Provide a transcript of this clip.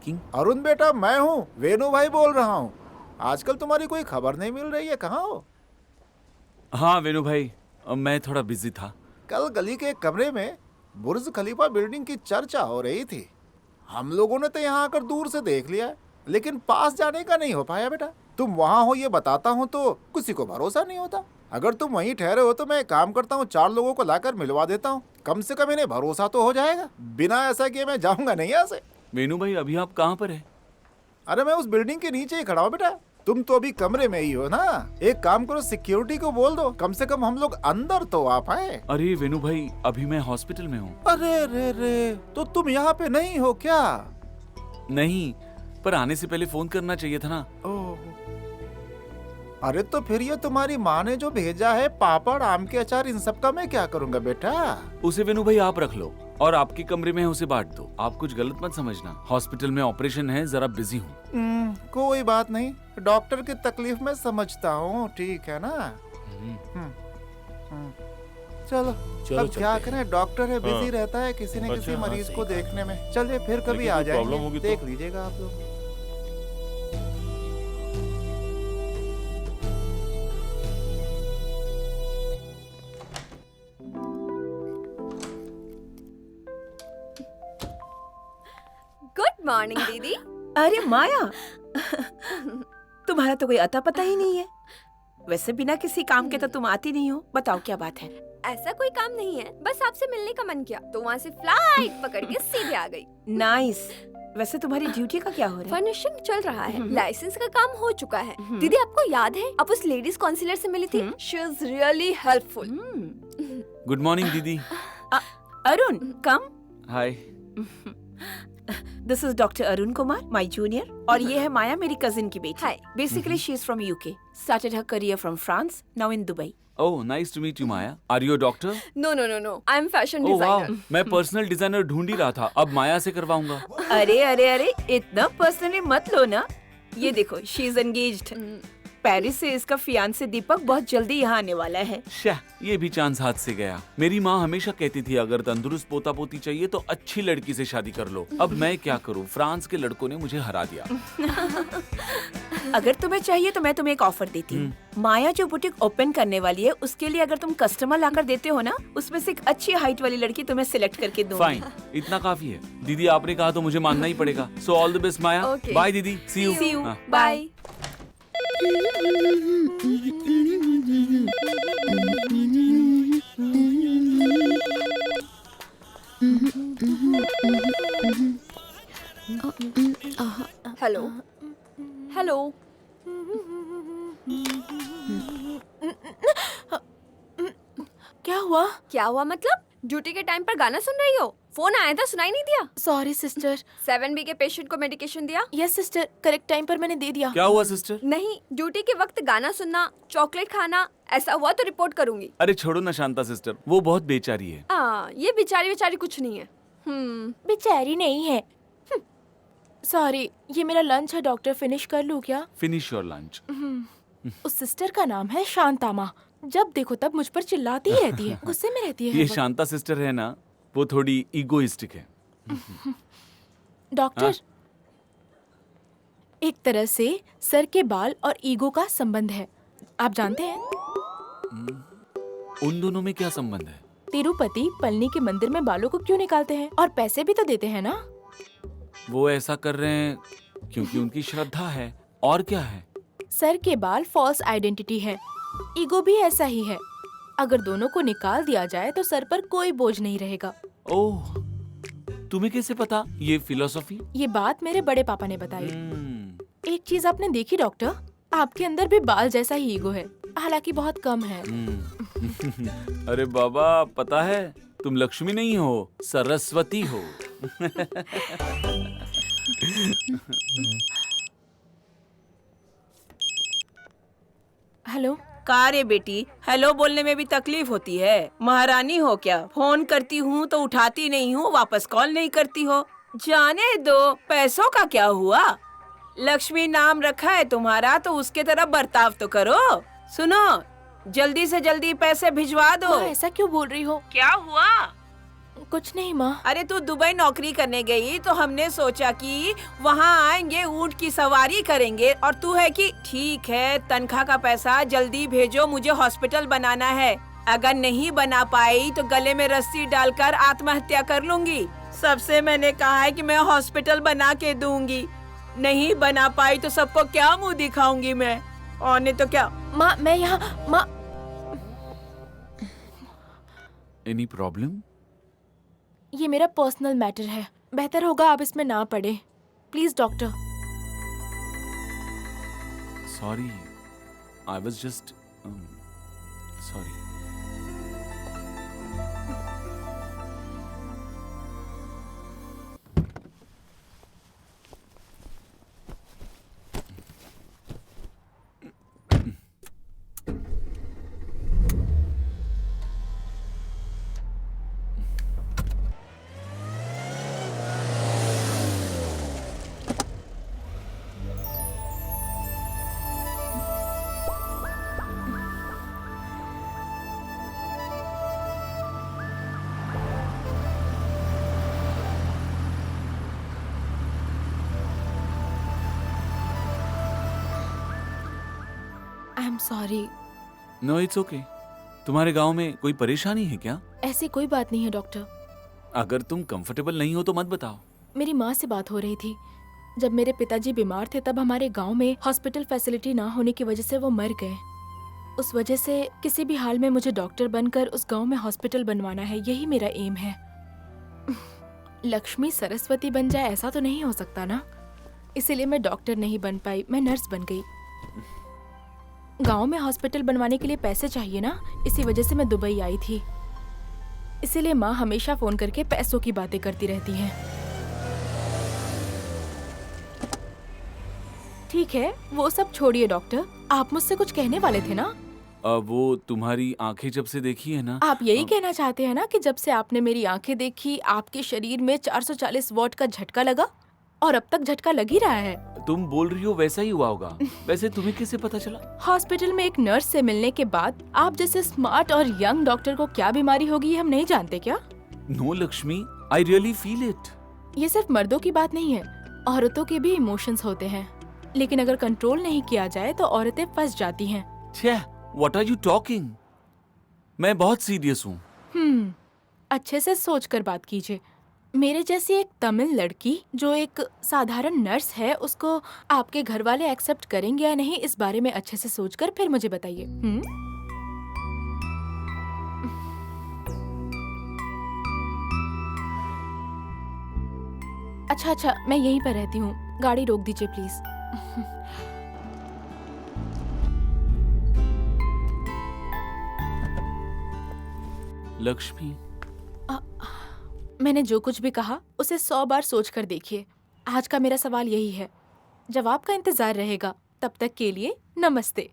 Speaking. Arun बेटा, मैं हूँ, वेणु भाई बोल रहा हूँ। आजकल तुम्हारी कोई खबर नहीं मिल रही है, कहाँ हो? हाँ वेणु भाई, मैं थोड़ा बिजी था। कल गली के एक कमरे में बुर्ज खलीफा बिल्डिंग की चर्चा हो रही थी। हम लोगों ने तो यहाँ आकर दूर से देख लिया, लेकिन पास जाने का नहीं हो पाया बेटा। तुम वहाँ हो ये बताता हूँ तो किसी को भरोसा नहीं होता। अगर तुम वहीं ठहरे हो तो मैं एक काम करता हूँ, 4 लोगों को लाकर मिलवा देता हूँ। कम से कम इन्हें भरोसा तो हो जाएगा। बिना ऐसा किए मैं जाऊंगा नहीं यहाँ से। वेणु भाई अभी आप कहाँ पर है? अरे मैं उस बिल्डिंग के नीचे ही खड़ा हूँ बेटा। तुम तो अभी कमरे में ही हो ना। एक काम करो, सिक्योरिटी को बोल दो, कम से कम हम लोग अंदर तो आ पाए। अरे वेणु भाई, अभी मैं हॉस्पिटल में हूँ। अरे रे रे, तो तुम यहाँ पे नहीं हो क्या? नहीं, पर आने से पहले फोन करना चाहिए था ना। ओह, अरे तो फिर ये तुम्हारी माँ ने जो भेजा है, पापड़, आम के अचार, इन सब का मैं क्या करूँगा बेटा? उसे वेणु भाई आप रख लो और आपके कमरे में उसे बांट दो। आप कुछ गलत मत समझना, हॉस्पिटल में ऑपरेशन है, जरा बिजी हूँ। कोई बात नहीं, डॉक्टर की तकलीफ में समझता हूँ, ठीक है ना। चलो अब क्या करें, डॉक्टर है, बिजी रहता है किसी न किसी मरीज को देखने में। चलिए फिर कभी आ जाएंगे, देख लीजिएगा आप लोग। गुड मॉर्निंग दीदी। अरे माया, तुम्हारा तो कोई अता पता ही नहीं है। वैसे बिना किसी काम के तो तुम आती नहीं हो। बताओ क्या बात है? ऐसा कोई काम नहीं है, बस आपसे मिलने का मन किया तो वहाँ से फ्लाइट पकड़ के सीधे आ गई। नाइस। वैसे तुम्हारी ड्यूटी का क्या हो रहा है? फर्निशिंग चल रहा है, लाइसेंस का काम हो चुका है। दीदी आपको याद है आप उस लेडीज काउंसलर से मिली थी? She is really helpful. Good morning दीदी। Arun, come. Hi. This is doctor Arun Kumar, my junior, और ये है माया, मेरी कजिन की बेटी। Hi. Basically she is from UK, started her career from France, now in Dubai. Oh, nice to meet you Maya. Are you a doctor? No no no no, I am fashion oh वाह, designer. मैं personal designer ढूंढ ही रहा था, अब माया से करवाऊंगा। अरे अरे अरे, इतना पर्सनली मत लो ना। ये देखो, शी इज एंगेज्ड। पेरिस से इसका फियांसे दीपक बहुत जल्दी यहाँ आने वाला है। शाह, ये भी चांस हाथ से गया। मेरी माँ हमेशा कहती थी अगर तंदुरुस्त पोता पोती चाहिए तो अच्छी लड़की से शादी कर लो। अब मैं क्या करूँ, फ्रांस के लड़कों ने मुझे हरा दिया। अगर तुम्हें चाहिए तो मैं तुम्हें एक ऑफर देती हूँ। माया जो बुटीक ओपन करने वाली है, उसके लिए अगर तुम कस्टमर लाकर देते हो ना, उसमें से एक अच्छी हाइट वाली लड़की तुम्हें सिलेक्ट करके दूंगी। फाइन, इतना काफी है। दीदी आपने कहा तो मुझे मानना ही पड़ेगा। So all the best Maya. Okay. Bye दीदी, see you. Bye. Hello hello. क्या हुआ? क्या हुआ मतलब? ड्यूटी के टाइम पर गाना सुन रही हो? फोन आया था, सुनाई नहीं दिया? Sorry sister. 7B के पेशेंट को मेडिकेशन दिया? यस सिस्टर, करेक्ट टाइम पर मैंने दे दिया। क्या हुआ सिस्टर? नहीं, ड्यूटी के वक्त गाना सुनना, चॉकलेट खाना, ऐसा हुआ तो रिपोर्ट करूंगी। अरे छोड़ो ना शांता सिस्टर, वो बहुत बेचारी है। ये बेचारी बेचारी कुछ नहीं है। बेचारी नहीं है। सॉरी, ये मेरा लंच है डॉक्टर, फिनिश कर लूँ क्या? Finish your lunch. उस सिस्टर का नाम है शांतामा। जब देखो तब मुझ पर चिल्लाती ही रहती है, गुस्से में रहती है। ये शांता सिस्टर है ना, वो थोड़ी इगोइस्टिक है। डॉक्टर, एक तरह से सर के बाल और ईगो का संबंध है, आप जानते हैं? उन दोनों में क्या संबंध है? तिरुपति पलनी के मंदिर में बालों को क्यों निकालते हैं? और पैसे भी तो देते हैं ना? वो ऐसा कर रहे हैं क्योंकि उनकी श्रद्धा है। और क्या है? सर के बाल फॉल्स आइडेंटिटी है, ईगो भी ऐसा ही है। अगर दोनों को निकाल दिया जाए तो सर पर कोई बोझ नहीं रहेगा। ओह, तुम्हें कैसे पता ये फिलॉसफी? ये बात मेरे बड़े पापा ने बताई। एक चीज आपने देखी डॉक्टर, आपके अंदर भी बाल जैसा ही ईगो है, हालांकि बहुत कम है। अरे बाबा, पता है तुम लक्ष्मी नहीं हो, सरस्वती हो। हेलो। का रे बेटी, हेलो बोलने में भी तकलीफ होती है? महारानी हो क्या? फोन करती हूँ तो उठाती नहीं हूँ, वापस कॉल नहीं करती हो। जाने दो, पैसों का क्या हुआ? लक्ष्मी नाम रखा है तुम्हारा तो उसके तरह बर्ताव तो करो। सुनो, जल्दी से जल्दी पैसे भिजवा दो। ऐसा क्यों बोल रही हो? क्या हुआ? कुछ नहीं माँ। अरे तू दुबई नौकरी करने गई तो हमने सोचा कि वहाँ आएंगे, ऊँट की सवारी करेंगे, और तू है कि ठीक है तनख्वाह का पैसा जल्दी भेजो, मुझे हॉस्पिटल बनाना है। अगर नहीं बना पाई तो गले में रस्सी डालकर आत्महत्या कर लूंगी। सबसे मैंने कहा है कि मैं हॉस्पिटल बना के दूंगी, नहीं बना पाई तो सबको क्या मुंह दिखाऊंगी मैं, और नहीं तो क्या। माँ मैं यहाँ माँ। Any problem? ये मेरा पर्सनल मैटर है, बेहतर होगा आप इसमें ना पड़े please doctor. Sorry, I was just sorry. I am sorry. No it's okay. तुम्हारे गांव में कोई परेशानी है क्या? ऐसी कोई बात नहीं है डॉक्टर। अगर तुम कंफर्टेबल नहीं हो तो मत बताओ। मेरी माँ से बात हो रही थी। जब मेरे पिताजी बीमार थे तब हमारे गांव में हॉस्पिटल फैसिलिटी ना होने की वजह से वो मर गए। उस वजह से किसी भी हाल में मुझे डॉक्टर बनकर उस गांव में हॉस्पिटल बनवाना है, यही मेरा एम है। लक्ष्मी सरस्वती बन जाए ऐसा तो नहीं हो सकता ना, इसीलिए मैं डॉक्टर नहीं बन पाई, मैं नर्स बन गई। गांव में हॉस्पिटल बनवाने के लिए पैसे चाहिए ना, इसी वजह से मैं दुबई आई थी। इसीलिए माँ हमेशा फोन करके पैसों की बातें करती रहती हैं। ठीक है वो सब छोड़िए डॉक्टर, आप मुझसे कुछ कहने वाले थे ना? वो तुम्हारी आंखें जब से देखी है ना। आप यही कहना चाहते हैं ना कि जब से आपने मेरी आंखें देखी आपके शरीर में 440 वॉट का झटका लगा, और अब तक झटका लग ही रहा है। तुम बोल रही हो वैसा ही हुआ होगा। वैसे तुम्हें कैसे पता चला? हॉस्पिटल में एक नर्स से मिलने के बाद आप जैसे स्मार्ट और यंग डॉक्टर को क्या बीमारी होगी ये हम नहीं जानते क्या? No Lakshmi, I really feel it. ये सिर्फ मर्दों की बात नहीं है, औरतों के भी इमोशंस होते हैं, लेकिन अगर कंट्रोल नहीं किया जाए तो औरतें फंस जाती हैं। छह, व्हाट आर यू टॉकिंग? मैं बहुत सीरियस हूँ। अच्छे से सोचकर बात कीजिए। मेरे जैसी एक तमिल लड़की जो एक साधारण नर्स है, उसको आपके घर वाले एक्सेप्ट करेंगे या नहीं इस बारे में अच्छे से सोचकर फिर मुझे बताइए। अच्छा मैं यहीं पर रहती हूँ, गाड़ी रोक दीजिए प्लीज। लक्ष्मी, मैंने जो कुछ भी कहा उसे 100 बार सोच कर देखिए। आज का मेरा सवाल यही है, जवाब का इंतजार रहेगा। तब तक के लिए नमस्ते।